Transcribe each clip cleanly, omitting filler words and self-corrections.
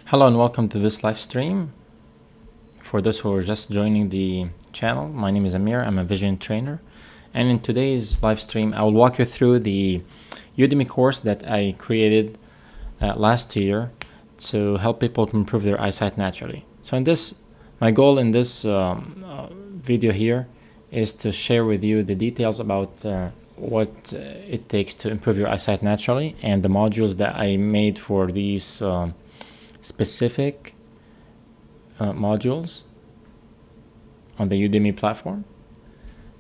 Hello and welcome to this live stream. For those who are just joining the channel, my name is Amir. I'm a vision trainer. And in today's live stream, I will walk you through the Udemy course that I created last year to help people to improve their eyesight naturally. So my goal in this video here is to share with you the details about what it takes to improve your eyesight naturally and the modules that I made for these specific modules on the Udemy platform.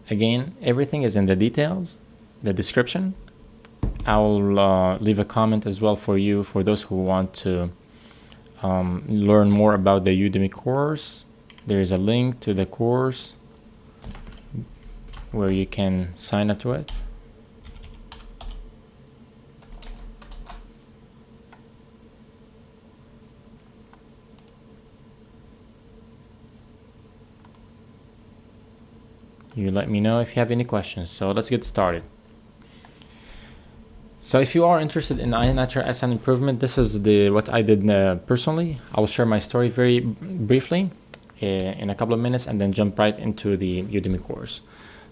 Again, everything is in the details, the description. I'll leave a comment as well for you, for those who want to learn more about the Udemy course. There is a link to the course where you can sign up to it. You let me know if you have any questions. So let's get started. So if you are interested in natural eyesight improvement, this is what I did personally. I'll share my story very briefly in a couple of minutes and then jump right into the Udemy course.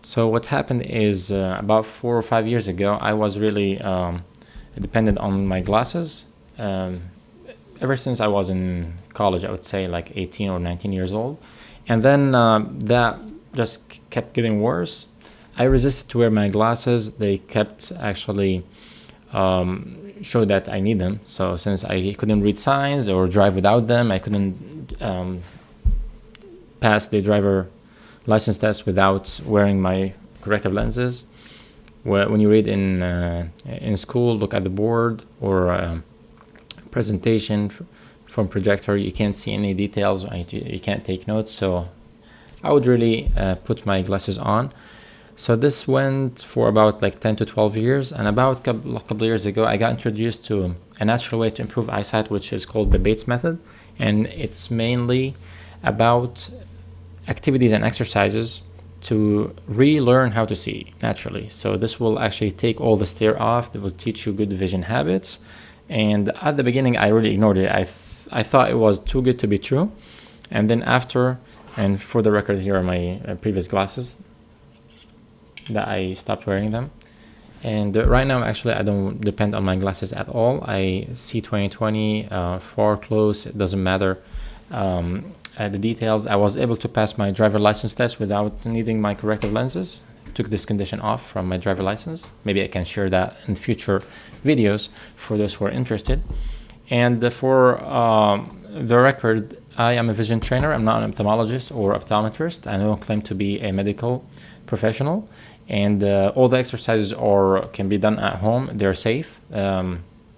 So what happened is about 4 or 5 years ago, I was really dependent on my glasses. Ever since I was in college, I would say like 18 or 19 years old. And then that just kept getting worse. I resisted to wear my glasses. They kept actually show that I need them. So since I couldn't read signs or drive without them, I couldn't pass the driver license test without wearing my corrective lenses. When you read in school, look at the board or presentation from projector, you can't see any details. You can't take notes. So I would really put my glasses on. So this went for about like 10 to 12 years. And about a couple of years ago, I got introduced to a natural way to improve eyesight, which is called the Bates method. And it's mainly about activities and exercises to relearn how to see naturally. So this will actually take all the stare off. It will teach you good vision habits. And at the beginning, I really ignored it. I thought it was too good to be true. And then after, and for the record, here are my previous glasses that I stopped wearing them. And right now, actually, I don't depend on my glasses at all. I see 20/20, far, close, it doesn't matter. The details, I was able to pass my driver license test without needing my corrective lenses. Took this condition off from my driver license. Maybe I can share that in future videos for those who are interested. And for the record, I am a vision trainer. I'm not an ophthalmologist or optometrist. I don't claim to be a medical professional. And all the exercises can be done at home. They're safe.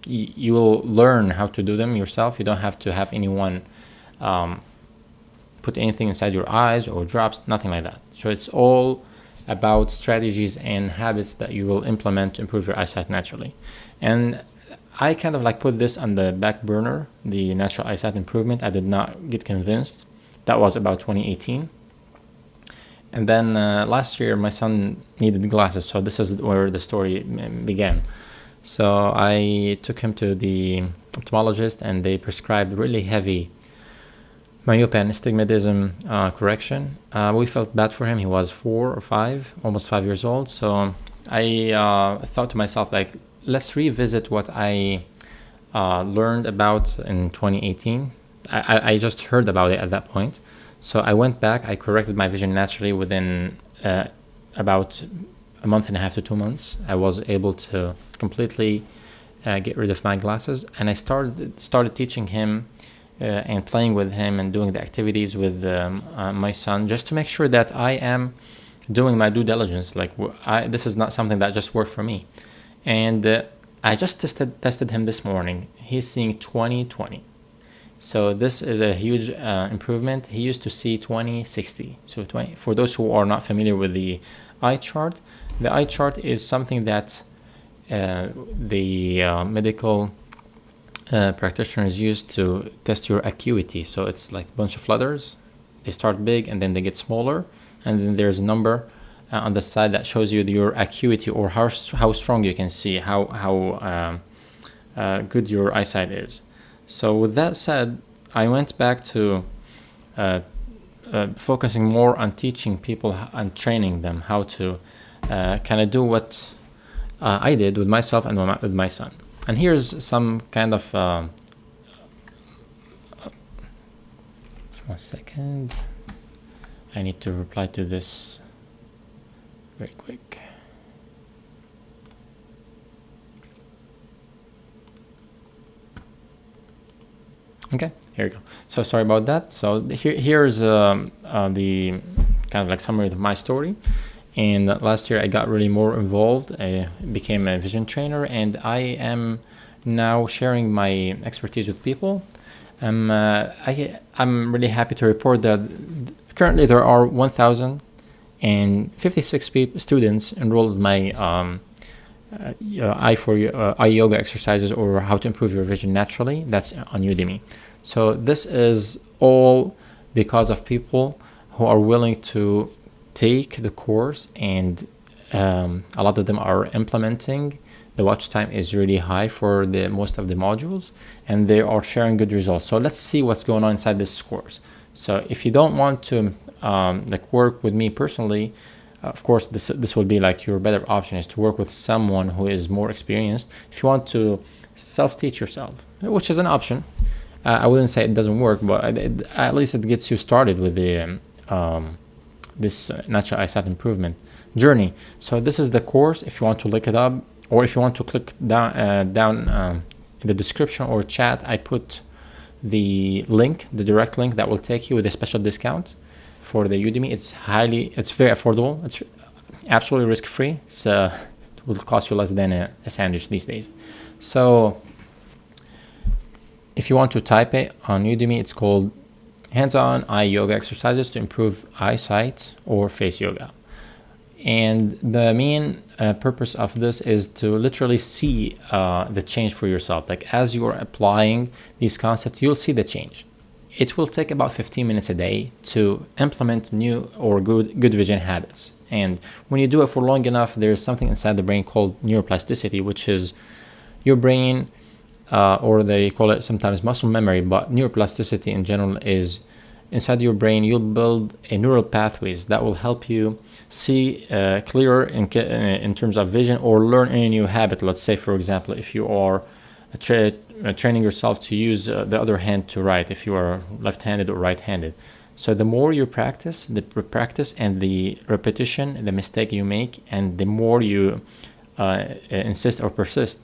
You will learn how to do them yourself. You don't have to have anyone put anything inside your eyes or drops, nothing like that. So it's all about strategies and habits that you will implement to improve your eyesight naturally. And I kind of like put this on the back burner, the natural eyesight improvement. I did not get convinced. That was about 2018. And then last year, my son needed glasses. So this is where the story began. So I took him to the ophthalmologist and they prescribed really heavy myopia and astigmatism correction. We felt bad for him. He was 4 or 5, almost 5 years old. So I thought to myself, like, let's revisit what I learned about in 2018. I just heard about it at that point. So I went back, I corrected my vision naturally within about a month and a half to 2 months. I was able to completely get rid of my glasses. And I started teaching him and playing with him and doing the activities with my son, just to make sure that I am doing my due diligence. Like this is not something that just worked for me. And I just tested him this morning. He's seeing 20/20. So this is a huge improvement. He used to see 20/60. So 20. For those who are not familiar with the eye chart, the eye chart is something that the medical practitioners use to test your acuity. So it's like a bunch of letters. They start big and then they get smaller. And then there's a number on the side that shows you your acuity, or how strong you can see, how good your eyesight is. So with that said, I went back to focusing more on teaching people and training them how to kind of do what I did with myself and with my son. And here's some kind of just 1 second. I need to reply to this very quick. Okay, here we go. So sorry about that. So here's the kind of like summary of my story. And last year I got really more involved. I became a vision trainer, and I am now sharing my expertise with people. I'm really happy to report that currently there are 1,056 students enrolled in my eye yoga exercises, or how to improve your vision naturally. That's on Udemy. So this is all because of people who are willing to take the course, and a lot of them are implementing. The watch time is really high for the most of the modules, and they are sharing good results. So let's see what's going on inside this course. So if you don't want to like work with me personally, of course this will be like your better option, is to work with someone who is more experienced. If you want to self-teach yourself, which is an option, I wouldn't say it doesn't work, but at least it gets you started with the this natural eyesight improvement journey. So this is the course. If you want to look it up, or if you want to click down in the description or chat, I put the link, the direct link that will take you with a special discount for the Udemy. It's very affordable. It's absolutely risk-free. So it will cost you less than a sandwich these days. So if you want to type it on Udemy, it's called Hands-on Eye Yoga Exercises to Improve Eyesight, or Face Yoga. And the main purpose of this is to literally see the change for yourself. Like as you are applying these concepts, you'll see the change. It will take about 15 minutes a day to implement new or good vision habits. And when you do it for long enough, there's something inside the brain called neuroplasticity, which is your brain, or they call it sometimes muscle memory, but neuroplasticity in general is inside your brain. You'll build a neural pathways that will help you see clearer in terms of vision, or learn any new habit. Let's say, for example, if you are training yourself to use the other hand to write, if you are left-handed or right-handed. So the more you practice, and the repetition, the mistake you make, and the more you insist or persist,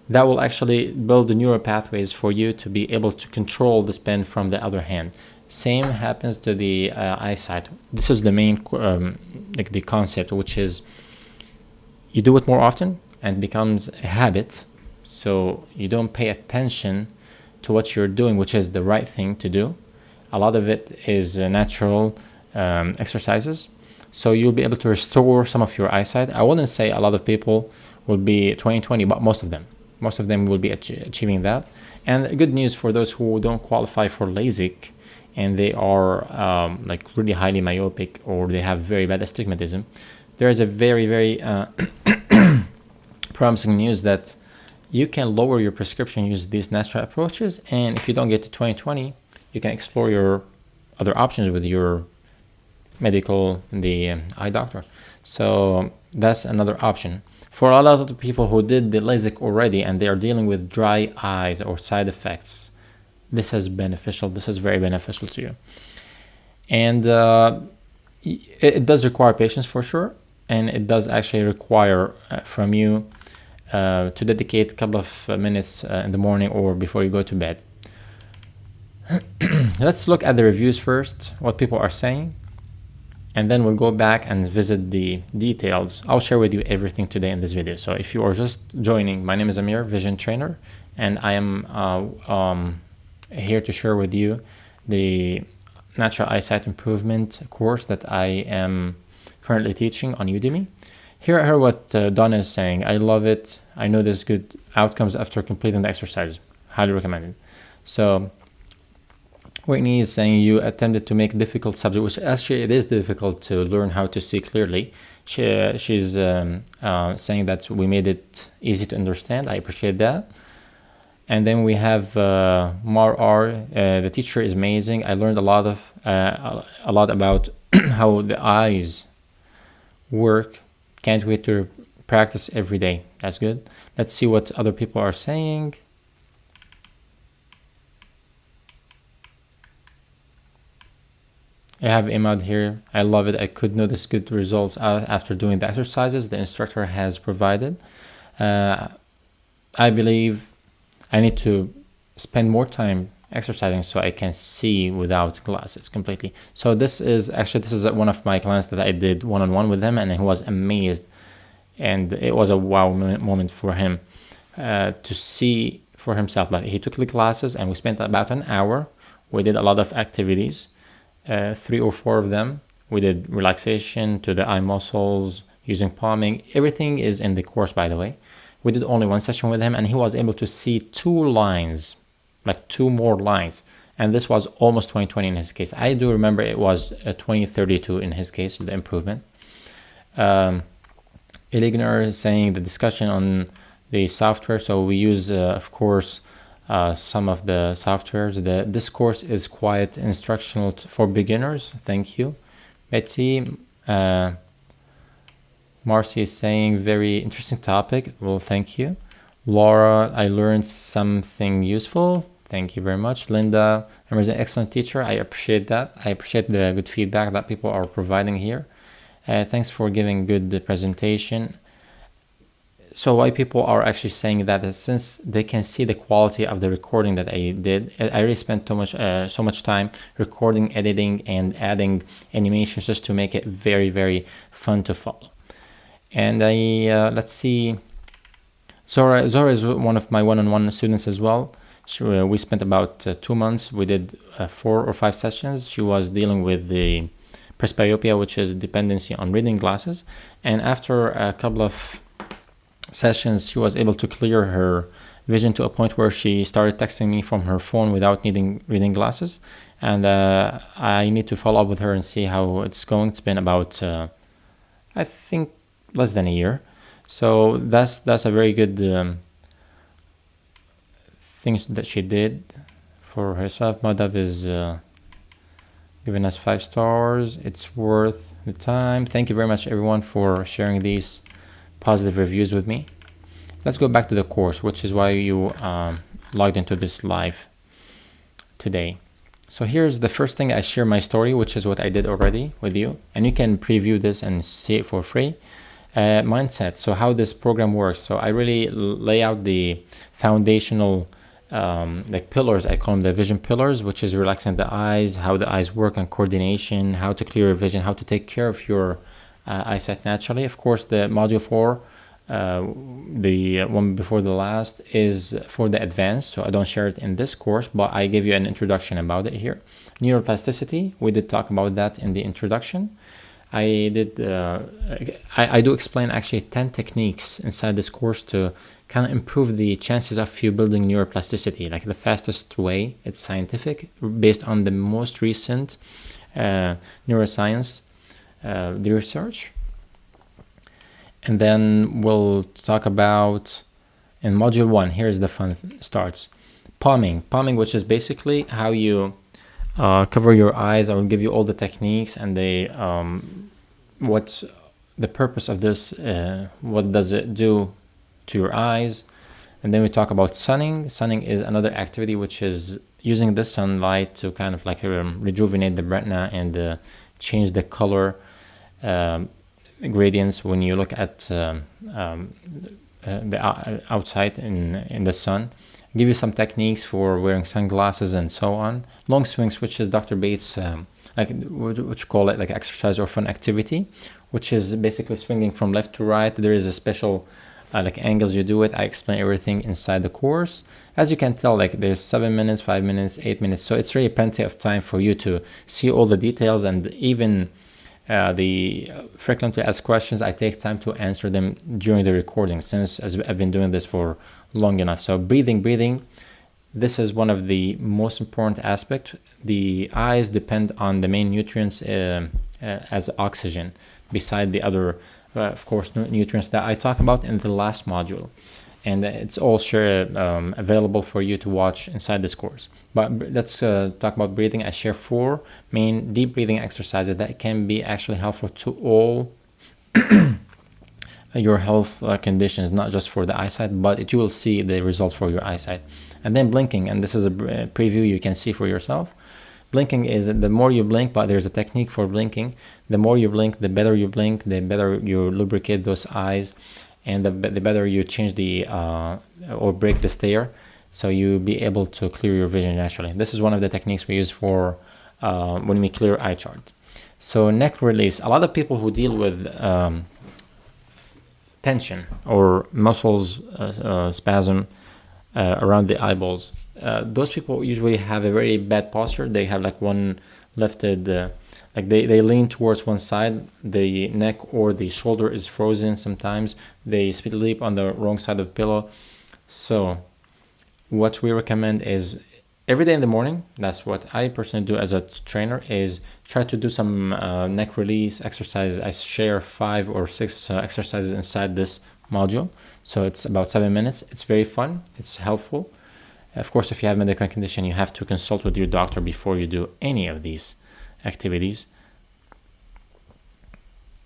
that will actually build the neural pathways for you to be able to control this pen from the other hand. Same happens to the eyesight. This is the main like the concept, which is you do it more often and becomes a habit. So you don't pay attention to what you're doing, which is the right thing to do. A lot of it is natural exercises. So you'll be able to restore some of your eyesight. I wouldn't say a lot of people will be 20/20, but most of them will be achieving that. And good news for those who don't qualify for LASIK, and they are like really highly myopic, or they have very bad astigmatism. There is a very, very promising news that you can lower your prescription using these natural approaches. And if you don't get to 20/20, you can explore your other options with your the eye doctor. So that's another option. For a lot of the people who did the LASIK already and they are dealing with dry eyes or side effects, this is beneficial. This is very beneficial to you. And it does require patience for sure. And it does actually require from you to dedicate a couple of minutes in the morning or before you go to bed. Let's look at the reviews first, what people are saying. And then we'll go back and visit the details. I'll share with you everything today in this video. So if you are just joining, my name is Amir, Vision Trainer, and I am here to share with you the Natural Eyesight Improvement course that I am currently teaching on Udemy. Here I heard what Donna is saying. I love it. I know there's good outcomes after completing the exercise. Highly recommend it. So Whitney is saying you attempted to make difficult subject, which actually it is difficult to learn how to see clearly. She's saying that we made it easy to understand. I appreciate that. And then we have Mar R. The teacher is amazing. I learned a lot about how the eyes work. Can't wait to practice every day. That's good. Let's see what other people are saying. I have Imad here. I love it. I could notice good results after doing the exercises the instructor has provided. I believe I need to spend more time exercising so I can see without glasses completely. So this is one of my clients that I did one-on-one with him, and he was amazed, and it was a wow moment for him to see for himself. Like, he took the classes and we spent about an hour. We did a lot of activities, 3 or 4 of them. We did relaxation to the eye muscles using palming. Everything is in the course, by the way. We did only one session with him, and he was able to see 2 lines, like 2 more lines. And this was almost 20/20 in his case. I do remember it was 20/32 in his case, the improvement. Eligner is saying the discussion on the software. So we use, of course, some of the softwares. This course is quite instructional for beginners. Thank you. Betsy, Marcy is saying very interesting topic. Well, thank you. Laura, I learned something useful. Thank you very much. Linda, I'm an excellent teacher. I appreciate that. I appreciate the good feedback that people are providing here. Thanks for giving good presentation. So why people are actually saying that is since they can see the quality of the recording that I did. I really spent so much time recording, editing, and adding animations just to make it very, very fun to follow. And let's see, Zora is one of my one-on-one students as well. We spent about 2 months. We did 4 or 5 sessions. She was dealing with the presbyopia, which is dependency on reading glasses. And after a couple of sessions, she was able to clear her vision to a point where she started texting me from her phone without needing reading glasses. And I need to follow up with her and see how it's going. It's been about, I think, less than a year. So that's a very good thing that she did for herself. Madhav is giving us 5 stars. It's worth the time. Thank you very much, everyone, for sharing these positive reviews with me. Let's go back to the course, which is why you logged into this live today. So here's the first thing. I share my story, which is what I did already with you, and you can preview this and see it for free. Mindset, so how this program works. So I really lay out the foundational like pillars. I call them the vision pillars, which is relaxing the eyes, how the eyes work and coordination, how to clear your vision, how to take care of your eyesight naturally. Of course, the module 4, the one before the last, is for the advanced, so I don't share it in this course, but I give you an introduction about it here. Neuroplasticity, we did talk about that in the introduction. I do explain actually 10 techniques inside this course to kind of improve the chances of you building neuroplasticity. Like the fastest way, it's scientific, based on the most recent neuroscience the research. And then we'll talk about, in module 1, here's the fun starts. Palming, which is basically how you cover your eyes. I will give you all the techniques and what's the purpose of this, what does it do to your eyes. And then we talk about sunning. Sunning is another activity which is using the sunlight to kind of like rejuvenate the retina and change the color gradients when you look at the outside in the sun. Give you some techniques for wearing sunglasses and so on. Long swings, which is Dr. Bates, which call it like exercise or fun activity, which is basically swinging from left to right. There is a special like angles you do it. I explain everything inside the course. As you can tell, like there's 7 minutes, 5 minutes, 8 minutes. So it's really plenty of time for you to see all the details, and even the frequently asked questions, I take time to answer them during the recording, since as I've been doing this for long enough. So breathing, this is one of the most important aspects. The eyes depend on the main nutrients as oxygen, beside the other, of course, nutrients that I talk about in the last module. and it's all available for you to watch inside this course. But let's talk about breathing. I share 4 main deep breathing exercises that can be actually helpful to all your health conditions, not just for the eyesight, but you will see the results for your eyesight. And then blinking, and this is a preview you can see for yourself. Blinking is the more you blink, but there's a technique for blinking. The more you blink, the better you blink, the better you lubricate those eyes, and the better you change the or break the stare, so you be able to clear your vision naturally. This is one of the techniques we use for when we clear eye chart. So neck release. A lot of people who deal with tension or muscles spasm around the eyeballs, those people usually have a very bad posture. They have like one lifted, like they lean towards one side, the neck or the shoulder is frozen. Sometimes they sleep on the wrong side of the pillow. So what we recommend is every day in the morning, that's what I personally do as a trainer, is try to do some neck release exercises. I share 5 or 6 exercises inside this module. So it's about 7 minutes. It's very fun. It's helpful. Of course, if you have medical condition, you have to consult with your doctor before you do any of these activities.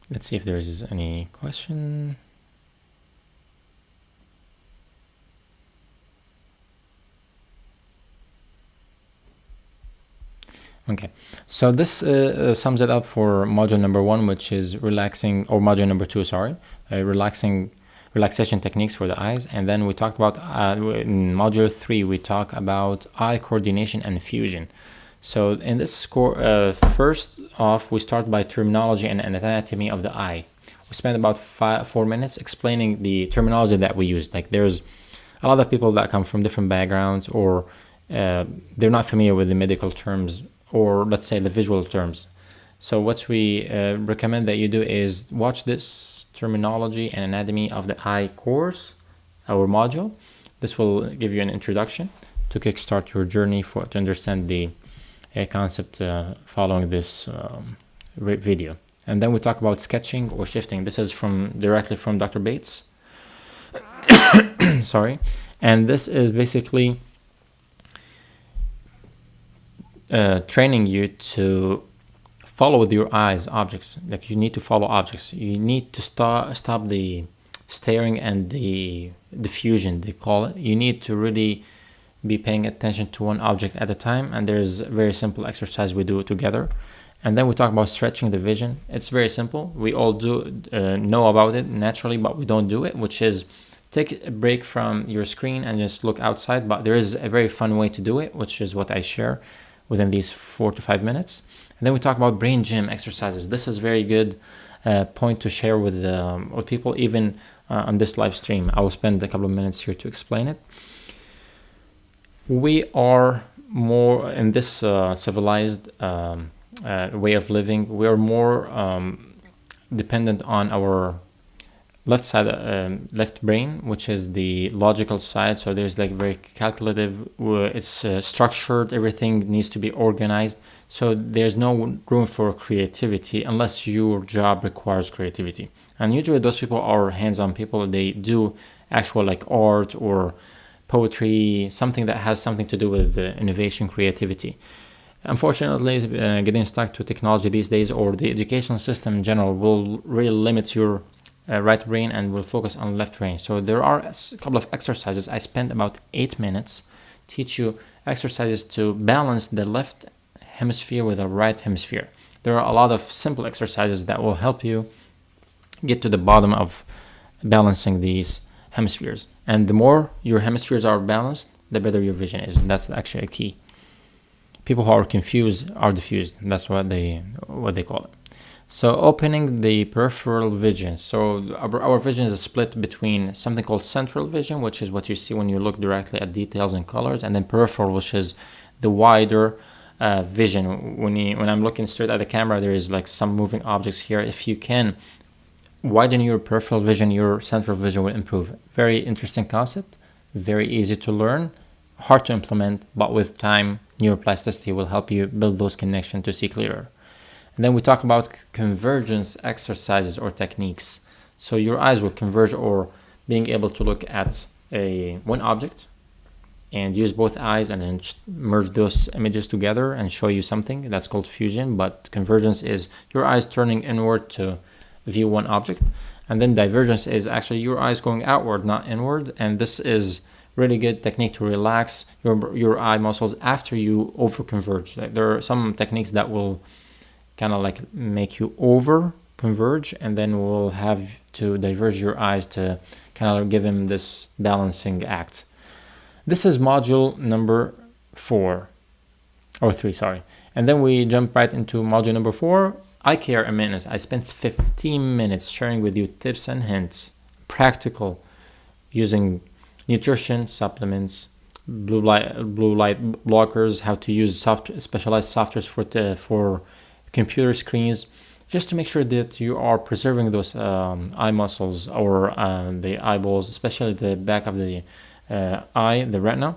Let's see if there is any question. Okay, so this sums it up for module number 1, which is relaxing, or module number 2, sorry, relaxation techniques for the eyes. And then we talked about in module 3, we talk about eye coordination and fusion. So in this first off, we start by terminology and anatomy of the eye. We spent about 4 minutes explaining the terminology that we use. Like there's a lot of people that come from different backgrounds, or they're not familiar with the medical terms, or let's say the visual terms. So what we recommend that you do is watch this terminology and anatomy of the eye course, our module. This will give you an introduction to kickstart your journey to understand the concept following this video. And then we talk about sketching or shifting. This is directly from Dr. Bates. Sorry. And this is basically training you to follow with your eyes objects. Like you need to follow objects. You need to stop the staring and the diffusion, they call it. You need to really be paying attention to one object at a time. And there's a very simple exercise we do together. And then we talk about stretching the vision. It's very simple. We all do know about it naturally, but we don't do it, which is take a break from your screen and just look outside. But there is a very fun way to do it, which is what I share within these 4 to 5 minutes. And then we talk about brain gym exercises. This is very good point to share with people, even on this live stream. I will spend a couple of minutes here to explain it. We are more in this civilized way of living. We are more dependent on our left side, left brain, which is the logical side. So there's like very calculative, it's structured, everything needs to be organized. So there's no room for creativity unless your job requires creativity. And usually those people are hands-on people. They do actual like art or poetry, something that has something to do with innovation, creativity. Unfortunately, getting stuck to technology these days, or the educational system in general, will really limit your right brain and will focus on left brain. So there are a couple of exercises. I spent about 8 minutes teach you exercises to balance the left hemisphere with the right hemisphere. There are a lot of simple exercises that will help you get to the bottom of balancing these hemispheres. And the more your hemispheres are balanced, the better your vision is. And that's actually a key. People who are confused are diffused. That's what they call it. So opening the peripheral vision. So our vision is split between something called central vision, which is what you see when you look directly at details and colors, and then peripheral, which is the wider vision. When I'm looking straight at the camera, there is like some moving objects here. If you can widen your peripheral vision, your central vision will improve. Very interesting concept, very easy to learn, hard to implement, but with time, neuroplasticity will help you build those connections to see clearer. And then we talk about convergence exercises or techniques. So your eyes will converge, or being able to look at one object and use both eyes and then merge those images together and show you something. That's called fusion. But convergence is your eyes turning inward to view one object, and then divergence is actually your eyes going outward, not inward. And this is really good technique to relax your eye muscles after you over converge. Like, there are some techniques that will kind of like make you over converge, and then we'll have to diverge your eyes to kind of give him this balancing act. This is module number 3, sorry. And then we jump right into module number 4, eye care and maintenance. I spent 15 minutes sharing with you tips and hints, practical, using nutrition, supplements, blue light blockers, how to use specialized softwares for computer screens, just to make sure that you are preserving those eye muscles or the eyeballs, especially the back of the eye, the retina.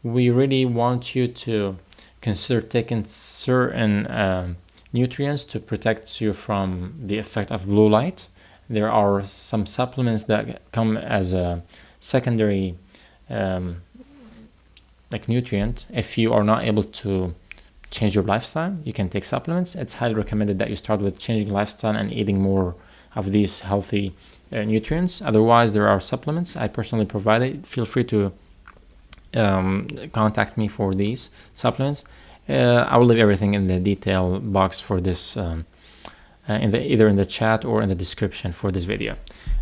We really want you to consider taking certain nutrients to protect you from the effect of blue light. There are some supplements that come as a secondary like nutrient. If you are not able to change your lifestyle, you can take supplements. It's highly recommended that you start with changing lifestyle and eating more of these healthy nutrients. Otherwise, there are supplements I personally provide it. Feel free to contact me for these supplements. I will leave everything in the detail box for this either in the chat or in the description for this video.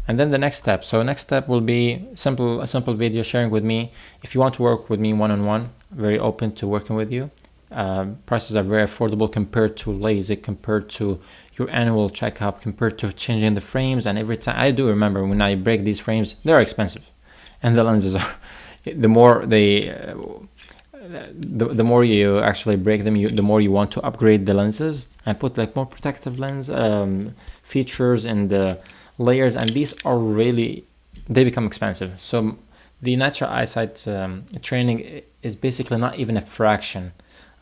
And then the next step. So next step will be a simple video sharing with me. If you want to work with me one-on-one, very open to working with you. Prices are very affordable compared to LASIK, compared to your annual checkup, compared to changing the frames. And every time, I do remember when I break these frames, they're expensive, and the lenses are. The more the more you actually break them, the more you want to upgrade the lenses and put like more protective lens features and the layers, and these are really, they become expensive. So the natural eyesight training is basically not even a fraction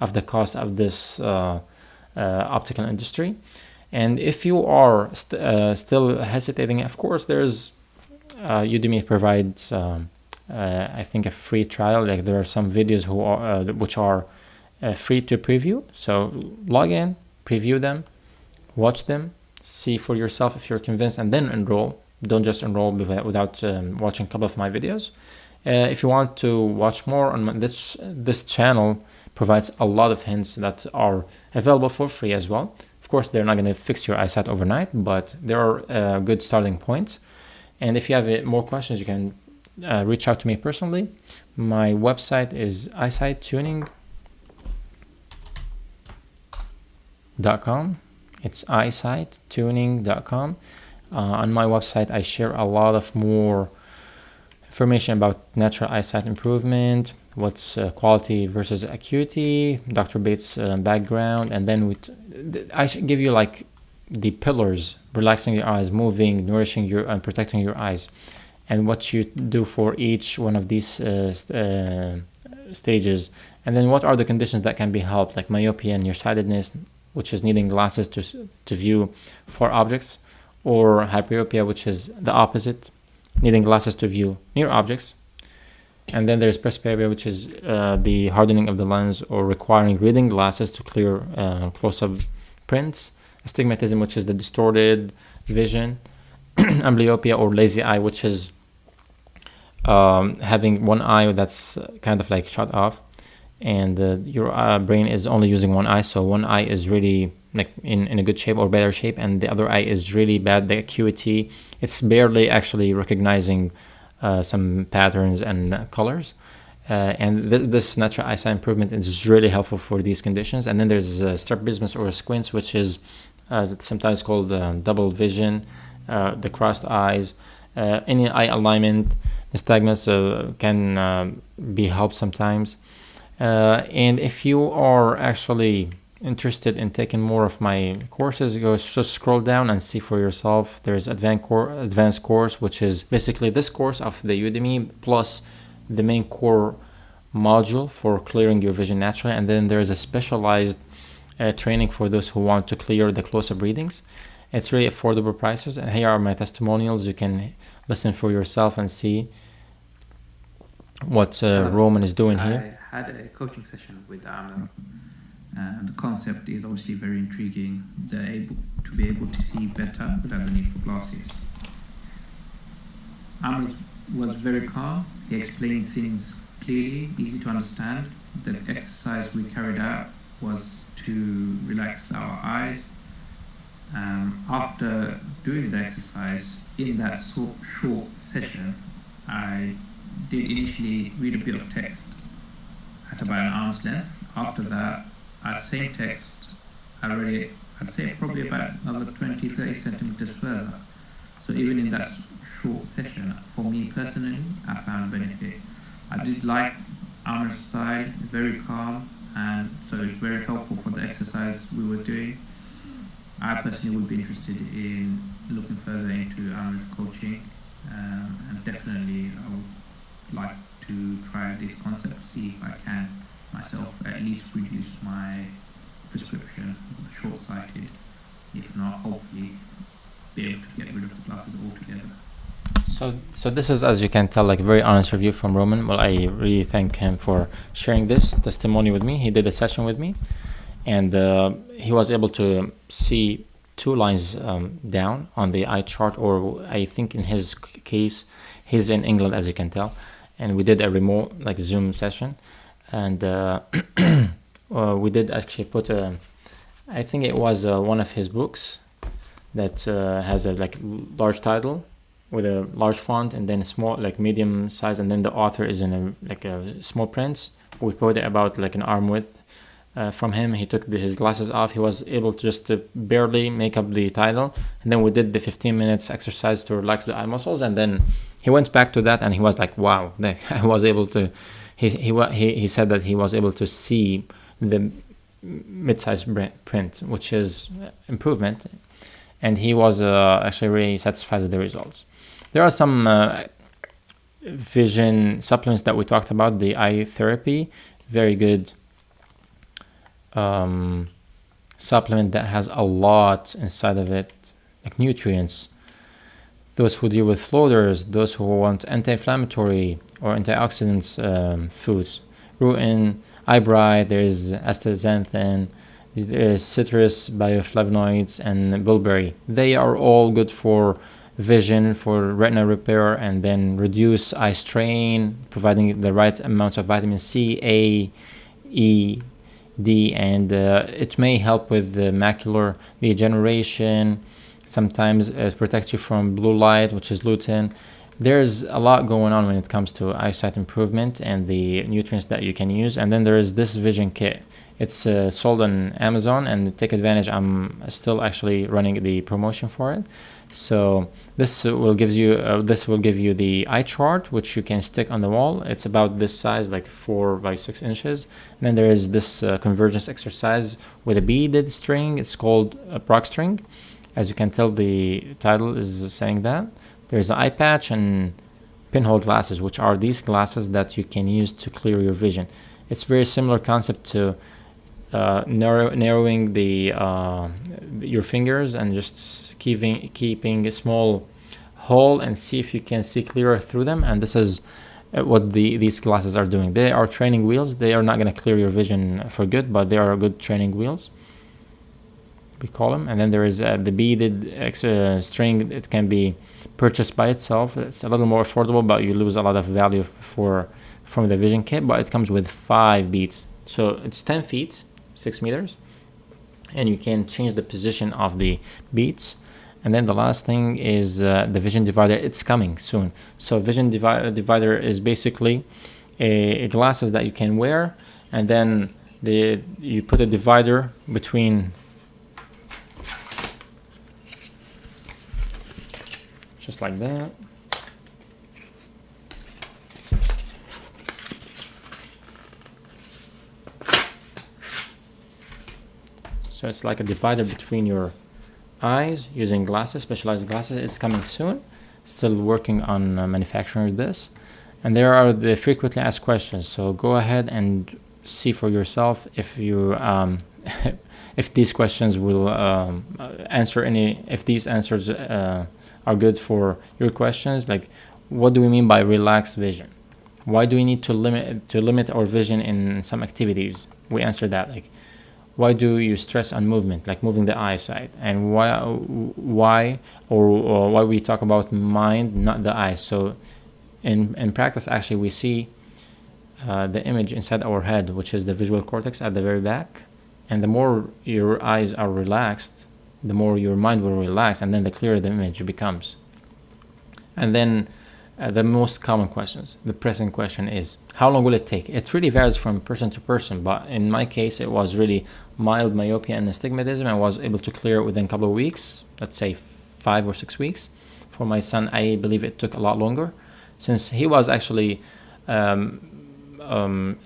of the cost of this optical industry. And if you are still hesitating, of course, there's Udemy provides I think a free trial. Like, there are some videos which are free to preview. So log in, preview them, watch them, see for yourself if you're convinced, and then enroll. Don't just enroll without watching a couple of my videos. If you want to watch more on this channel, provides a lot of hints that are available for free as well. Of course, they're not going to fix your eyesight overnight, but there are good starting points. And if you have more questions, you can reach out to me personally. My website is eyesighttuning.com. It's eyesighttuning.com. On my website, I share a lot of more information about natural eyesight improvement, what's quality versus acuity, Dr. Bates' background, and then I should give you like the pillars: relaxing your eyes, moving, nourishing your and protecting your eyes, and what you do for each one of these stages. And then what are the conditions that can be helped, like myopia, nearsightedness, which is needing glasses to view far objects, or hyperopia, which is the opposite, needing glasses to view near objects. And then there's presbyopia, which is the hardening of the lens or requiring reading glasses to clear close-up prints. Astigmatism, which is the distorted vision. Amblyopia or lazy eye, which is having one eye that's kind of like shut off, and your brain is only using one eye, so one eye is really like in a good shape or better shape, and the other eye is really bad. The acuity, it's barely actually recognizing some patterns and colors. And this natural eyesight improvement is really helpful for these conditions. And then there's strabismus or squints, which is sometimes called double vision, the crossed eyes, any eye alignment. Nystagmus can be helped sometimes. And if you are actually interested in taking more of my courses, just scroll down and see for yourself. There's advanced course, which is basically this course of the Udemy plus the main core module for clearing your vision naturally. And then there's a specialized training for those who want to clear the close-up readings. It's really affordable prices, and here are my testimonials. You can listen for yourself and see. what Roman is doing here. I had a coaching session with Amr, and the concept is obviously very intriguing. They're able to be able to see better without the need for glasses. Amr was very calm. He explained things clearly, easy to understand. The exercise we carried out was to relax our eyes. After doing the exercise in that short session, I did initially read a bit of text at about an arm's length. After that, that same text, I read it, I'd say probably about another 20-30 centimeters further. So even in that short session, for me personally, I found benefit. I did like Amar's style, very calm, and so it's very helpful for the exercise we were doing. I personally would be interested in looking further into Amar's coaching, and definitely I would like to try this concept, see if I can myself at least reduce my prescription short-sighted, if not hopefully be able to get rid of the glasses altogether. So this is, as you can tell, like a very honest review from Roman. Well, I really thank him for sharing this testimony with me. He did a session with me, and he was able to see 2 lines down on the eye chart, or I think in his case, he's in England, as you can tell, and we did a remote, like, Zoom session, and we did actually put I think it was one of his books that has a like large title with a large font, and then a small, like medium size, and then the author is in a small print. We put it about like an arm width from him. He took his glasses off. He was able to just barely make up the title, and then we did the 15 minutes exercise to relax the eye muscles, and then he went back to that, and he was like, wow, I was able to, he said that he was able to see the mid-size print, which is improvement, and he was actually really satisfied with the results. There are some vision supplements that we talked about. The eye therapy, very good supplement that has a lot inside of it, like nutrients. Those who deal with floaters, those who want anti-inflammatory or antioxidant foods, rutin, eye bright, there's astaxanthin, there's citrus, bioflavonoids, and bilberry. They are all good for vision, for retina repair, and then reduce eye strain, providing the right amounts of vitamin C, A, E, D, and it may help with the macular degeneration. Sometimes it protects you from blue light, which is lutein. There's a lot going on when it comes to eyesight improvement and the nutrients that you can use. And then there is this vision kit. It's sold on Amazon, and take advantage. I'm still actually running the promotion for it. So this will give you the eye chart, which you can stick on the wall. It's about this size, like 4 by 6 inches. And then there is this convergence exercise with a beaded string. It's called a proc string. As you can tell, the title is saying that. There's an eye patch and pinhole glasses, which are these glasses that you can use to clear your vision. It's very similar concept to narrowing the your fingers and just keeping a small hole and see if you can see clearer through them. And this is what these glasses are doing. They are training wheels. They are not going to clear your vision for good, but they are good training wheels, we call them. And then there is the beaded string. It can be purchased by itself. It's a little more affordable, but you lose a lot of value from the vision kit. But it comes with 5 beads, so it's 10 feet, 6 meters, and you can change the position of the beads. And then the last thing is the vision divider. It's coming soon. So vision divider is basically a glasses that you can wear, and then you put a divider between, just like that. So it's like a divider between your eyes using glasses, specialized glasses. It's coming soon. Still working on manufacturing this. And there are the frequently asked questions. So go ahead and see for yourself if you if these questions will answer any, if these answers are good for your questions. Like, what do we mean by relaxed vision? Why do we need to limit our vision in some activities? We answered that. Like, why do you stress on movement, like moving the eyesight? And why we talk about mind, not the eyes? So in practice, actually, we see the image inside our head, which is the visual cortex at the very back. And the more your eyes are relaxed, the more your mind will relax, and then the clearer the image becomes. And then the most common questions, the present question is, how long will it take? It really varies from person to person, but in my case, it was really mild myopia and astigmatism. I was able to clear it within a couple of weeks, let's say 5 or 6 weeks. For my son, I believe it took a lot longer, since he was actually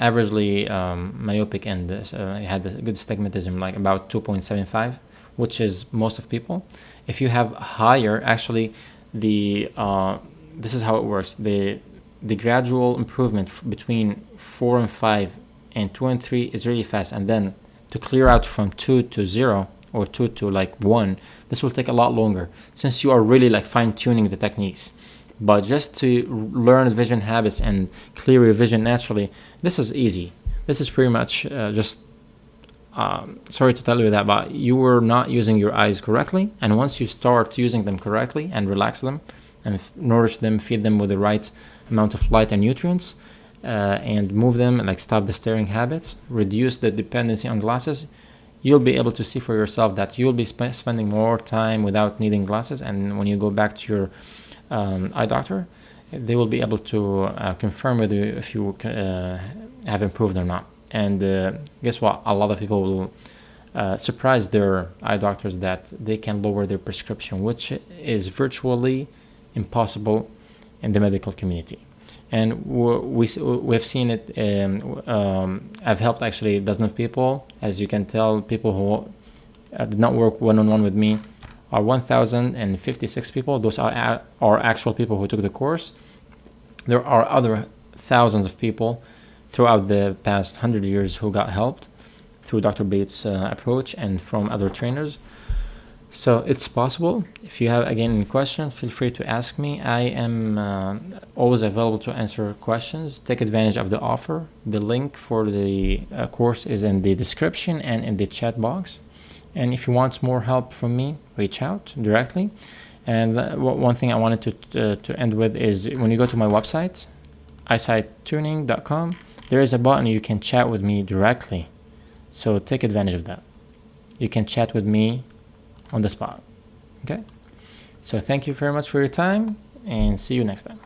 averagely myopic, and he had a good astigmatism, like about 2.75, which is most of people. If you have higher, actually, this is how it works. The gradual improvement between 4 and 5 and 2 and 3 is really fast, and then to clear out from 2 to 0 or 2 to like 1, this will take a lot longer, since you are really like fine-tuning the techniques. But just to learn vision habits and clear your vision naturally, this is easy. This is pretty much just sorry to tell you that, but you were not using your eyes correctly, and once you start using them correctly and relax them and nourish them, feed them with the right amount of light and nutrients, and move them, like stop the staring habits, reduce the dependency on glasses, you'll be able to see for yourself that you'll be spending more time without needing glasses. And when you go back to your eye doctor, they will be able to confirm with you if you have improved or not. And guess what? A lot of people will surprise their eye doctors that they can lower their prescription, which is virtually impossible in the medical community. And we've seen it. I've helped actually dozens of people. As you can tell, people who did not work one-on-one with me are 1,056 people. Those are actual people who took the course. There are other thousands of people throughout the past 100 years who got helped through Dr. Bates' approach and from other trainers. So it's possible. If you have, again, any question, feel free to ask me. I am always available to answer questions. Take advantage of the offer. The link for the course is in the description and in the chat box. And if you want more help from me, reach out directly. And one thing I wanted to end with is, when you go to my website, eyesighttuning.com, there is a button you can chat with me directly. So take advantage of that. You can chat with me on the spot. Okay? So thank you very much for your time, and see you next time.